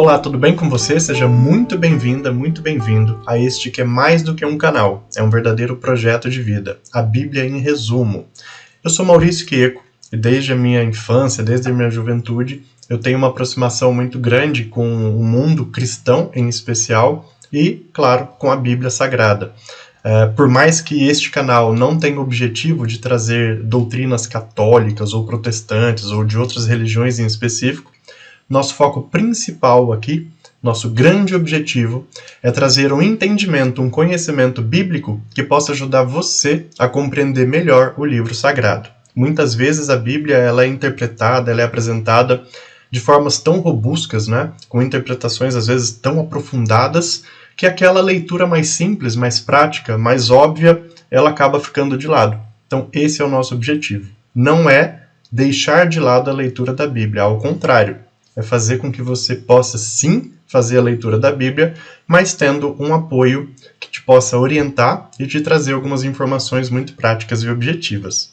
Olá, tudo bem com você? Seja muito bem-vinda, muito bem-vindo a este que é mais do que um canal, é um verdadeiro projeto de vida, a Bíblia em resumo. Eu sou Maurício Quieco e desde a minha infância, desde a minha juventude, eu tenho uma aproximação muito grande com o mundo cristão em especial e, claro, com a Bíblia Sagrada. Por mais que este canal não tenha o objetivo de trazer doutrinas católicas ou protestantes ou de outras religiões em específico, nosso foco principal aqui, nosso grande objetivo, é trazer um entendimento, um conhecimento bíblico que possa ajudar você a compreender melhor o livro sagrado. Muitas vezes a Bíblia ela é interpretada, ela é apresentada de formas tão robustas, né? Com interpretações às vezes tão aprofundadas, que aquela leitura mais simples, mais prática, mais óbvia, ela acaba ficando de lado. Então esse é o nosso objetivo. Não é deixar de lado a leitura da Bíblia, ao contrário. É fazer com que você possa sim fazer a leitura da Bíblia, mas tendo um apoio que te possa orientar e te trazer algumas informações muito práticas e objetivas.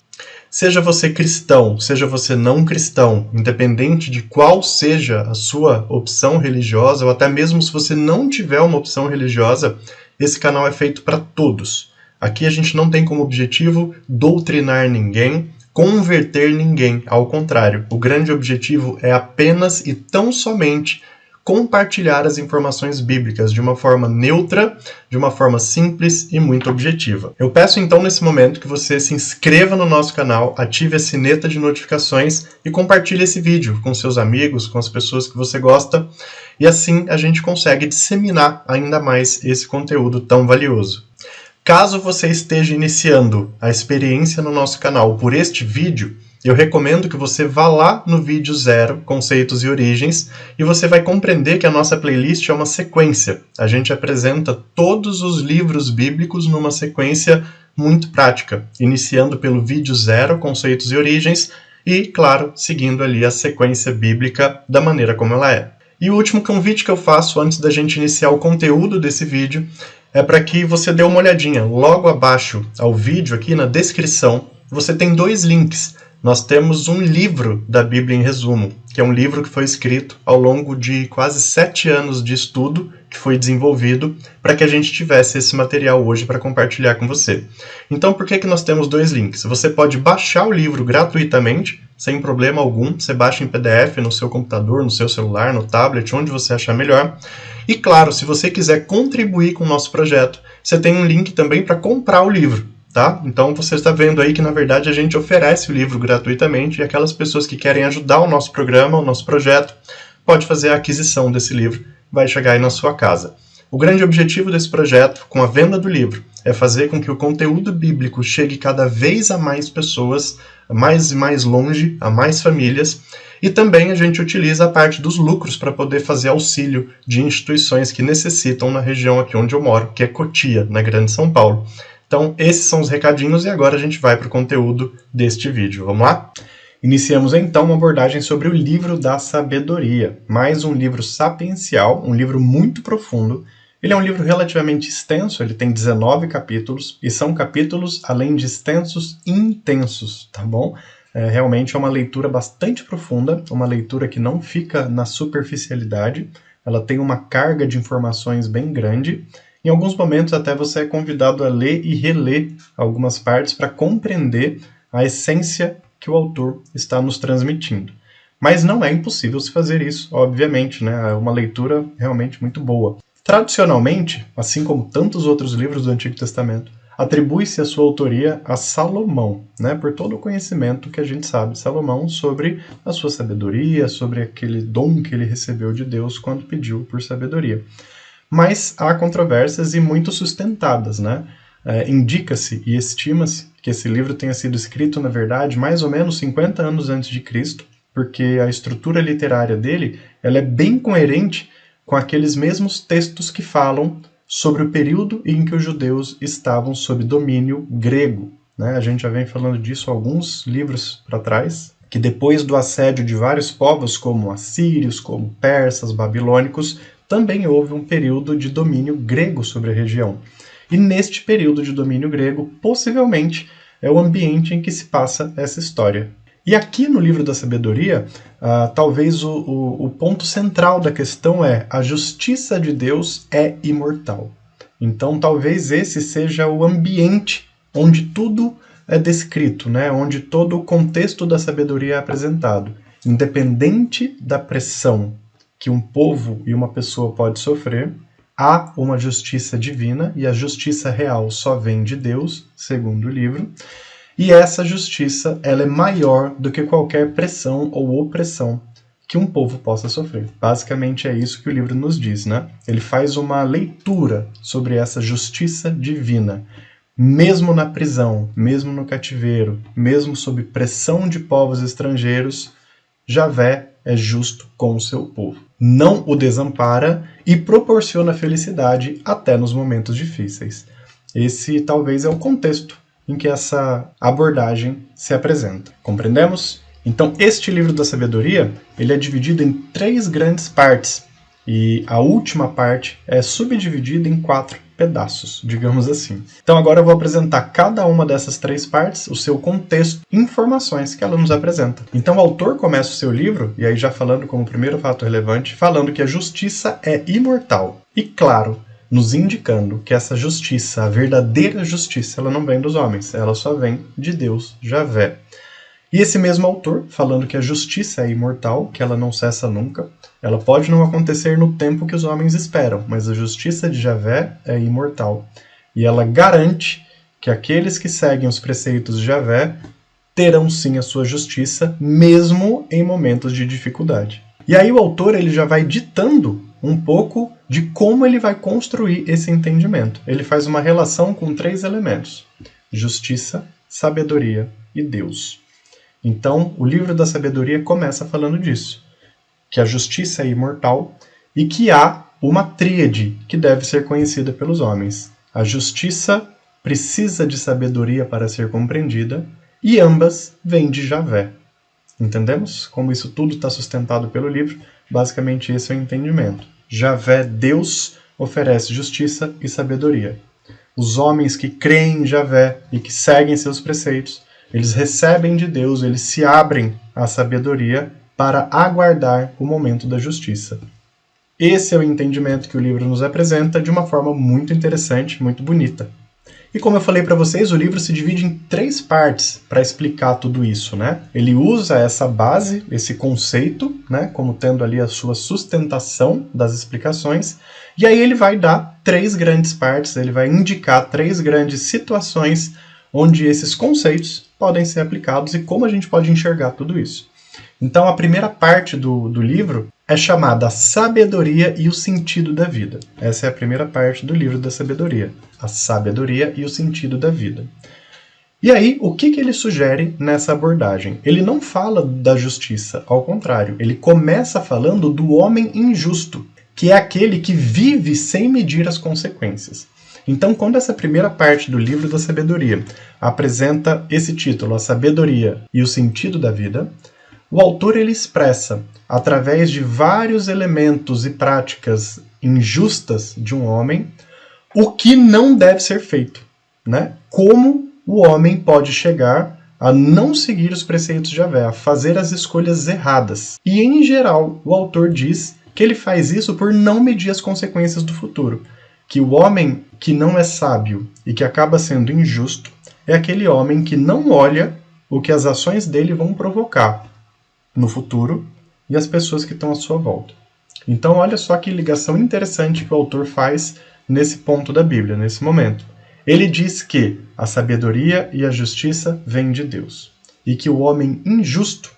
Seja você cristão, seja você não cristão, independente de qual seja a sua opção religiosa, ou até mesmo se você não tiver uma opção religiosa, esse canal é feito para todos. Aqui a gente não tem como objetivo doutrinar ninguém, converter ninguém, ao contrário, o grande objetivo é apenas e tão somente compartilhar as informações bíblicas de uma forma neutra, de uma forma simples e muito objetiva. Eu peço então nesse momento que você se inscreva no nosso canal, ative a sineta de notificações e compartilhe esse vídeo com seus amigos, com as pessoas que você gosta, e assim a gente consegue disseminar ainda mais esse conteúdo tão valioso. Caso você esteja iniciando a experiência no nosso canal por este vídeo, eu recomendo que você vá lá no vídeo 0, Conceitos e Origens, e você vai compreender que a nossa playlist é uma sequência. A gente apresenta todos os livros bíblicos numa sequência muito prática, iniciando pelo vídeo 0, Conceitos e Origens, e, claro, seguindo ali a sequência bíblica da maneira como ela é. E o último convite que eu faço antes da gente iniciar o conteúdo desse vídeo é para que você dê uma olhadinha. Logo abaixo ao vídeo, aqui na descrição, você tem 2 links. Nós temos um livro da Bíblia em resumo, que é um livro que foi escrito ao longo de quase 7 anos de estudo que foi desenvolvido para que a gente tivesse esse material hoje para compartilhar com você. Então, por que nós temos 2 links? Você pode baixar o livro gratuitamente, sem problema algum. Você baixa em PDF no seu computador, no seu celular, no tablet, onde você achar melhor. E claro, se você quiser contribuir com o nosso projeto, você tem um link também para comprar o livro. Tá? Então você está vendo aí que na verdade a gente oferece o livro gratuitamente e aquelas pessoas que querem ajudar o nosso programa, o nosso projeto, pode fazer a aquisição desse livro, vai chegar aí na sua casa. O grande objetivo desse projeto, com a venda do livro, é fazer com que o conteúdo bíblico chegue cada vez a mais pessoas, a mais e mais longe, a mais famílias, e também a gente utiliza a parte dos lucros para poder fazer auxílio de instituições que necessitam na região aqui onde eu moro, que é Cotia, na Grande São Paulo. Então, esses são os recadinhos e agora a gente vai para o conteúdo deste vídeo. Vamos lá? Iniciamos então uma abordagem sobre o livro da sabedoria. Mais um livro sapiencial, um livro muito profundo. Ele é um livro relativamente extenso, ele tem 19 capítulos, e são capítulos, além de extensos, intensos, tá bom? Realmente é uma leitura bastante profunda, uma leitura que não fica na superficialidade, ela tem uma carga de informações bem grande. Em alguns momentos até você é convidado a ler e reler algumas partes para compreender a essência que o autor está nos transmitindo. Mas não é impossível se fazer isso, obviamente, né? É uma leitura realmente muito boa. Tradicionalmente, assim como tantos outros livros do Antigo Testamento, atribui-se a sua autoria a Salomão, né? Por todo o conhecimento que a gente sabe de Salomão sobre a sua sabedoria, sobre aquele dom que ele recebeu de Deus quando pediu por sabedoria. Mas há controvérsias e muito sustentadas, né? Indica-se e estima-se que esse livro tenha sido escrito, na verdade, mais ou menos 50 anos antes de Cristo, porque a estrutura literária dele ela é bem coerente com aqueles mesmos textos que falam sobre o período em que os judeus estavam sob domínio grego, né? A gente já vem falando disso há alguns livros para trás, que depois do assédio de vários povos, como assírios, como persas, babilônicos, também houve um período de domínio grego sobre a região. E neste período de domínio grego, possivelmente, é o ambiente em que se passa essa história. E aqui no livro da sabedoria, talvez o ponto central da questão é: a justiça de Deus é imortal. Então talvez esse seja o ambiente onde tudo é descrito, né? Onde todo o contexto da sabedoria é apresentado. Independente da pressão que um povo e uma pessoa pode sofrer, há uma justiça divina, e a justiça real só vem de Deus, segundo o livro. E essa justiça, ela é maior do que qualquer pressão ou opressão que um povo possa sofrer. Basicamente é isso que o livro nos diz, né? Ele faz uma leitura sobre essa justiça divina. Mesmo na prisão, mesmo no cativeiro, mesmo sob pressão de povos estrangeiros, Javé é justo com o seu povo. Não o desampara e proporciona felicidade até nos momentos difíceis. Esse talvez é o contexto em que essa abordagem se apresenta. Compreendemos? Então, este livro da sabedoria, ele é dividido em 3 grandes partes, e a última parte é subdividida em 4 pedaços, digamos assim. Então agora eu vou apresentar cada uma dessas 3 partes, o seu contexto, informações que ela nos apresenta. Então o autor começa o seu livro, e aí já falando como primeiro fato relevante, falando que a justiça é imortal. E claro, nos indicando que essa justiça, a verdadeira justiça, ela não vem dos homens, ela só vem de Deus, Javé. E esse mesmo autor, falando que a justiça é imortal, que ela não cessa nunca, ela pode não acontecer no tempo que os homens esperam, mas a justiça de Javé é imortal. E ela garante que aqueles que seguem os preceitos de Javé terão sim a sua justiça, mesmo em momentos de dificuldade. E aí o autor ele já vai ditando um pouco de como ele vai construir esse entendimento. Ele faz uma relação com 3 elementos: justiça, sabedoria e Deus. Então, o livro da sabedoria começa falando disso, que a justiça é imortal e que há uma tríade que deve ser conhecida pelos homens. A justiça precisa de sabedoria para ser compreendida e ambas vêm de Javé. Entendemos? Como isso tudo está sustentado pelo livro, basicamente esse é o entendimento. Javé, Deus, oferece justiça e sabedoria. Os homens que creem em Javé e que seguem seus preceitos, eles recebem de Deus, eles se abrem à sabedoria para aguardar o momento da justiça. Esse é o entendimento que o livro nos apresenta de uma forma muito interessante, muito bonita. E como eu falei para vocês, o livro se divide em 3 partes para explicar tudo isso, né? Ele usa essa base, esse conceito, né, como tendo ali a sua sustentação das explicações, e aí ele vai dar 3 grandes partes, ele vai indicar 3 grandes situações onde esses conceitos podem ser aplicados e como a gente pode enxergar tudo isso. Então, a primeira parte do livro é chamada a Sabedoria e o Sentido da Vida. Essa é a primeira parte do livro da sabedoria. A sabedoria e o sentido da vida. E aí, o que ele sugere nessa abordagem? Ele não fala da justiça, ao contrário. Ele começa falando do homem injusto, que é aquele que vive sem medir as consequências. Então, quando essa primeira parte do livro da sabedoria apresenta esse título, a sabedoria e o sentido da vida, o autor ele expressa, através de vários elementos e práticas injustas de um homem, o que não deve ser feito, né? Como o homem pode chegar a não seguir os preceitos de Javé, a fazer as escolhas erradas. E, em geral, o autor diz que ele faz isso por não medir as consequências do futuro. Que o homem que não é sábio e que acaba sendo injusto é aquele homem que não olha o que as ações dele vão provocar no futuro e as pessoas que estão à sua volta. Então, olha só que ligação interessante que o autor faz nesse ponto da Bíblia, nesse momento. Ele diz que a sabedoria e a justiça vêm de Deus e que o homem injusto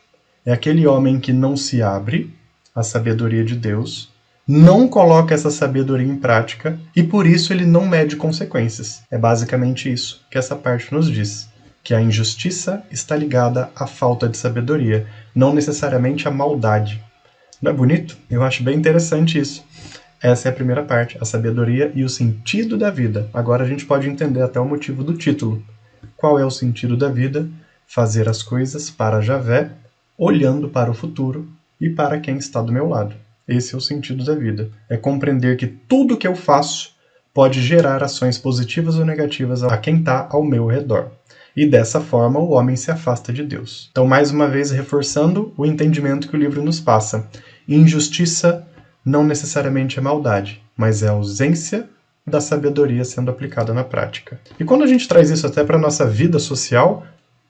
é aquele homem que não se abre à sabedoria de Deus, não coloca essa sabedoria em prática e por isso ele não mede consequências. É basicamente isso que essa parte nos diz, que a injustiça está ligada à falta de sabedoria, não necessariamente à maldade. Não é bonito? Eu acho bem interessante isso. Essa é a primeira parte, a sabedoria e o sentido da vida. Agora a gente pode entender até o motivo do título. Qual é o sentido da vida? Fazer as coisas para Javé, olhando para o futuro e para quem está do meu lado. Esse é o sentido da vida. É compreender que tudo que eu faço pode gerar ações positivas ou negativas a quem está ao meu redor. e dessa forma o homem se afasta de Deus. Então, mais uma vez, reforçando o entendimento que o livro nos passa. Injustiça não necessariamente é maldade, mas é a ausência da sabedoria sendo aplicada na prática. E quando a gente traz isso até para a nossa vida social,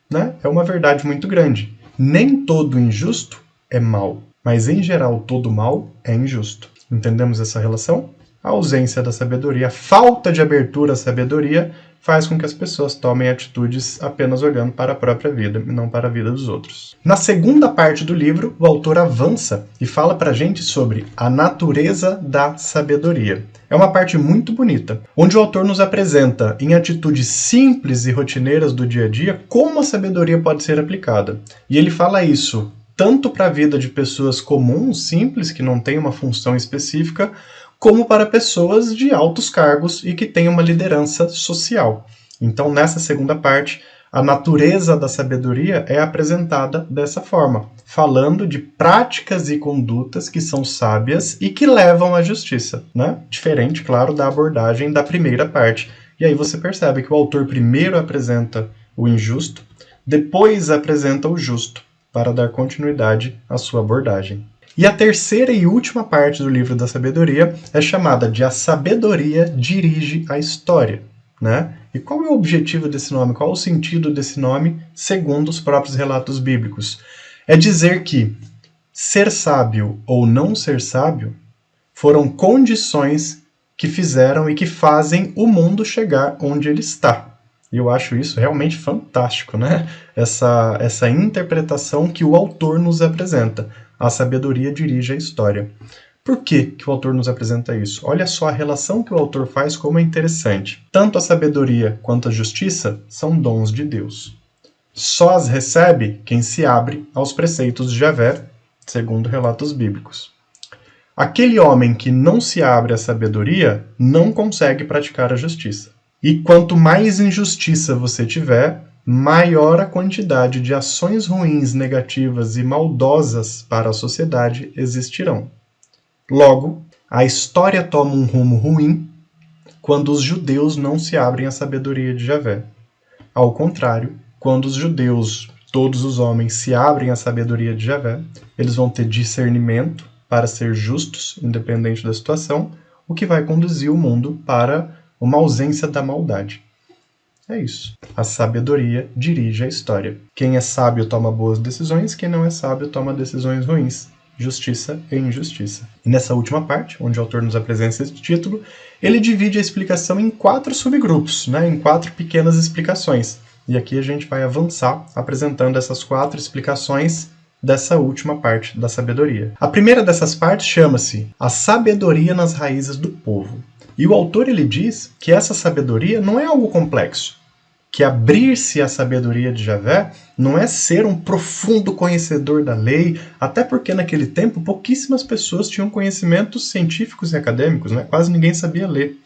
né, é uma verdade muito grande. Nem todo injusto é mal, mas em geral todo mal é injusto. Entendemos essa relação? A ausência da sabedoria, a falta de abertura à sabedoria, faz com que as pessoas tomem atitudes apenas olhando para a própria vida e não para a vida dos outros. Na segunda parte do livro, o autor avança e fala para a gente sobre a natureza da sabedoria. É uma parte muito bonita, onde o autor nos apresenta, em atitudes simples e rotineiras do dia a dia, como a sabedoria pode ser aplicada. E ele fala isso tanto para a vida de pessoas comuns, simples, que não têm uma função específica, como para pessoas de altos cargos e que têm uma liderança social. Então, nessa segunda parte, a natureza da sabedoria é apresentada dessa forma, falando de práticas e condutas que são sábias e que levam à justiça, né? Diferente, claro, da abordagem da primeira parte. E aí você percebe que o autor primeiro apresenta o injusto, depois apresenta o justo, para dar continuidade à sua abordagem. E a terceira e última parte do livro da sabedoria é chamada de A Sabedoria Dirige a História, né? E qual é o objetivo desse nome? Qual é o sentido desse nome, segundo os próprios relatos bíblicos? É dizer que ser sábio ou não ser sábio foram condições que fizeram e que fazem o mundo chegar onde ele está. E eu acho isso realmente fantástico, né? Essa interpretação que o autor nos apresenta. A sabedoria dirige a história. Por que o autor nos apresenta isso? Olha só a relação que o autor faz, como é interessante. Tanto a sabedoria quanto a justiça são dons de Deus. Só as recebe quem se abre aos preceitos de Javé, segundo relatos bíblicos. Aquele homem que não se abre à sabedoria não consegue praticar a justiça. E quanto mais injustiça você tiver, maior a quantidade de ações ruins, negativas e maldosas para a sociedade existirão. Logo, a história toma um rumo ruim quando os judeus não se abrem à sabedoria de Javé. Ao contrário, quando os judeus, todos os homens, se abrem à sabedoria de Javé, eles vão ter discernimento para ser justos, independente da situação, o que vai conduzir o mundo para uma ausência da maldade. É isso. A sabedoria dirige a história. Quem é sábio toma boas decisões, quem não é sábio toma decisões ruins. Justiça e injustiça. E nessa última parte, onde o autor nos apresenta esse título, ele divide a explicação em 4 subgrupos, né, em 4 pequenas explicações. E aqui a gente vai avançar apresentando essas 4 explicações dessa última parte da sabedoria. A primeira dessas partes chama-se A Sabedoria nas Raízes do Povo. E o autor ele diz que essa sabedoria não é algo complexo, que abrir-se à sabedoria de Javé não é ser um profundo conhecedor da lei, até porque naquele tempo pouquíssimas pessoas tinham conhecimentos científicos e acadêmicos, né? Quase ninguém sabia ler.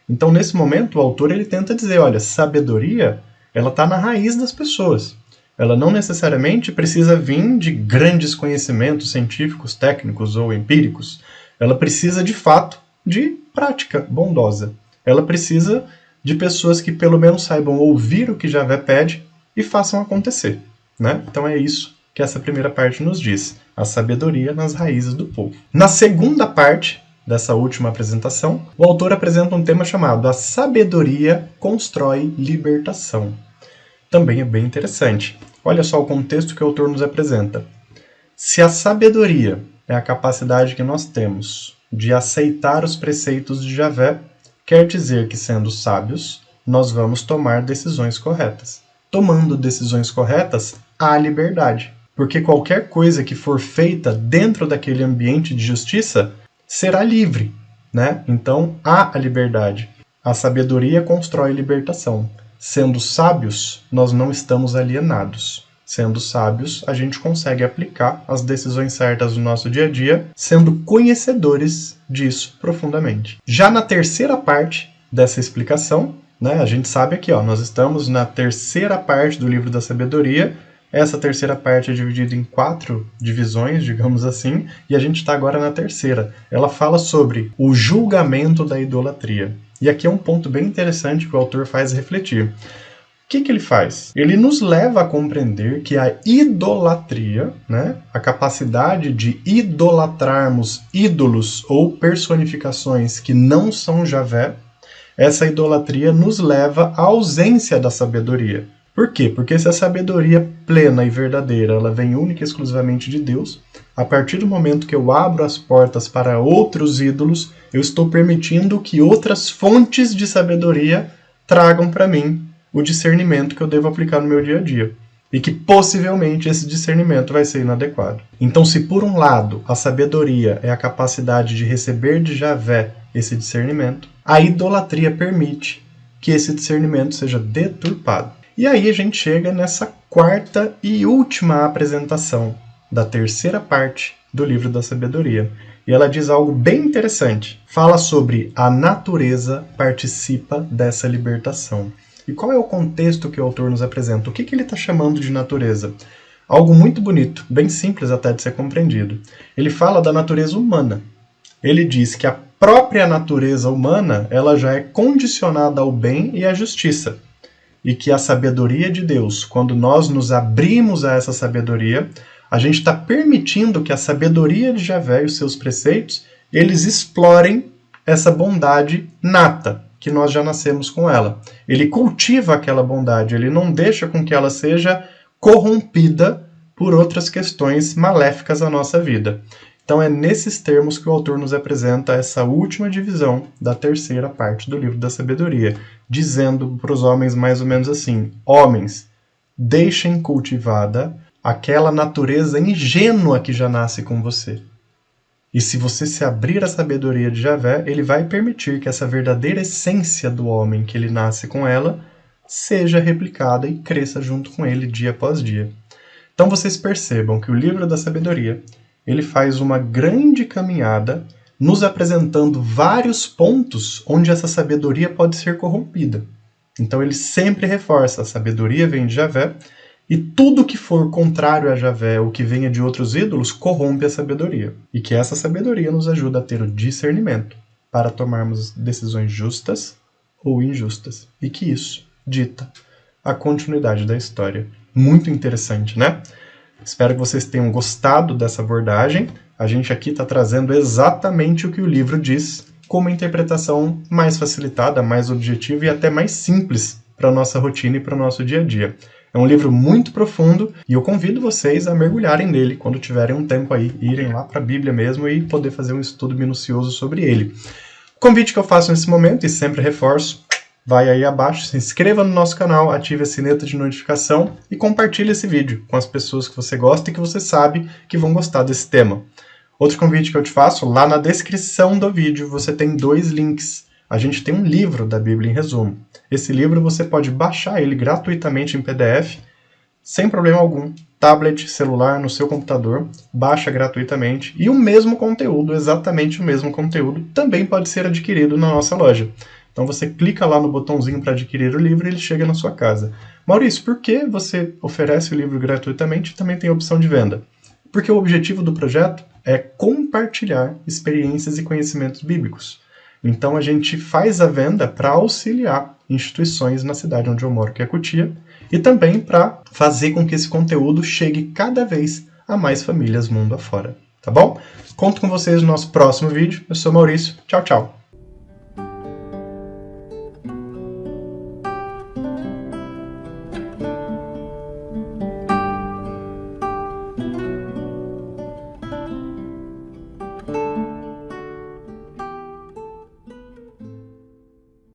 Então, nesse momento, o autor ele tenta dizer, olha, sabedoria ela está na raiz das pessoas. Ela não necessariamente precisa vir de grandes conhecimentos científicos, técnicos ou empíricos. Ela precisa, de fato, de prática bondosa. Ela precisa de pessoas que pelo menos saibam ouvir o que Javé pede e façam acontecer, né? Então é isso que essa primeira parte nos diz, a sabedoria nas raízes do povo. Na segunda parte dessa última apresentação, o autor apresenta um tema chamado A Sabedoria Constrói Libertação. Também é bem interessante. Olha só o contexto que o autor nos apresenta. Se a sabedoria é a capacidade que nós temos de aceitar os preceitos de Javé, quer dizer que, sendo sábios, nós vamos tomar decisões corretas. Tomando decisões corretas, há liberdade. Porque qualquer coisa que for feita dentro daquele ambiente de justiça será livre, né? Então, há a liberdade. A sabedoria constrói libertação. Sendo sábios, nós não estamos alienados. Sendo sábios, a gente consegue aplicar as decisões certas no nosso dia a dia, sendo conhecedores disso profundamente. Já na terceira parte dessa explicação, né, a gente sabe aqui, nós estamos na terceira parte do livro da sabedoria. Essa terceira parte é dividida em 4 divisões, digamos assim, e a gente está agora na terceira. Ela fala sobre o julgamento da idolatria. E aqui é um ponto bem interessante que o autor faz refletir. que ele faz? Ele nos leva a compreender que a idolatria, né, a capacidade de idolatrarmos ídolos ou personificações que não são Javé, essa idolatria nos leva à ausência da sabedoria. Por quê? Porque se a sabedoria plena e verdadeira ela vem única e exclusivamente de Deus, a partir do momento que eu abro as portas para outros ídolos, eu estou permitindo que outras fontes de sabedoria tragam para mim o discernimento que eu devo aplicar no meu dia a dia. E que possivelmente esse discernimento vai ser inadequado. Então, se por um lado a sabedoria é a capacidade de receber de Javé esse discernimento, a idolatria permite que esse discernimento seja deturpado. E aí a gente chega nessa quarta e última apresentação da terceira parte do livro da sabedoria. E ela diz algo bem interessante. Fala sobre a natureza participa dessa libertação. E qual é o contexto que o autor nos apresenta? O que ele está chamando de natureza? Algo muito bonito, bem simples até de ser compreendido. Ele fala da natureza humana. Ele diz que a própria natureza humana ela já é condicionada ao bem e à justiça. E que a sabedoria de Deus, quando nós nos abrimos a essa sabedoria, a gente está permitindo que a sabedoria de Javé e os seus preceitos, eles explorem essa bondade nata, que nós já nascemos com ela. Ele cultiva aquela bondade, ele não deixa com que ela seja corrompida por outras questões maléficas à nossa vida. Então é nesses termos que o autor nos apresenta essa última divisão da terceira parte do livro da sabedoria, dizendo para os homens mais ou menos assim: homens, deixem cultivada aquela natureza ingênua que já nasce com você. E se você se abrir à sabedoria de Javé, ele vai permitir que essa verdadeira essência do homem, que ele nasce com ela, seja replicada e cresça junto com ele dia após dia. Então vocês percebam que o livro da sabedoria, ele faz uma grande caminhada nos apresentando vários pontos onde essa sabedoria pode ser corrompida. Então ele sempre reforça: a sabedoria vem de Javé, e tudo que for contrário a Javé ou que venha de outros ídolos corrompe a sabedoria. E que essa sabedoria nos ajuda a ter o discernimento para tomarmos decisões justas ou injustas. E que isso dita a continuidade da história. Muito interessante, né? Espero que vocês tenham gostado dessa abordagem. A gente aqui está trazendo exatamente o que o livro diz, com uma interpretação mais facilitada, mais objetiva e até mais simples para a nossa rotina e para o nosso dia a dia. É um livro muito profundo e eu convido vocês a mergulharem nele quando tiverem um tempo aí, irem lá para a Bíblia mesmo e poder fazer um estudo minucioso sobre ele. O convite que eu faço nesse momento, e sempre reforço, vai aí abaixo, se inscreva no nosso canal, ative a sineta de notificação e compartilhe esse vídeo com as pessoas que você gosta e que você sabe que vão gostar desse tema. Outro convite que eu te faço, lá na descrição do vídeo você tem 2 links. A gente tem um livro da Bíblia em resumo. Esse livro você pode baixar ele gratuitamente em PDF, sem problema algum. Tablet, celular, no seu computador, baixa gratuitamente. E o mesmo conteúdo, exatamente o mesmo conteúdo, também pode ser adquirido na nossa loja. Então você clica lá no botãozinho para adquirir o livro e ele chega na sua casa. Maurício, por que você oferece o livro gratuitamente e também tem a opção de venda? Porque o objetivo do projeto é compartilhar experiências e conhecimentos bíblicos. Então a gente faz a venda para auxiliar instituições na cidade onde eu moro, que é Cotia, e também para fazer com que esse conteúdo chegue cada vez a mais famílias mundo afora. Tá bom? Conto com vocês no nosso próximo vídeo. Eu sou Maurício. Tchau, tchau.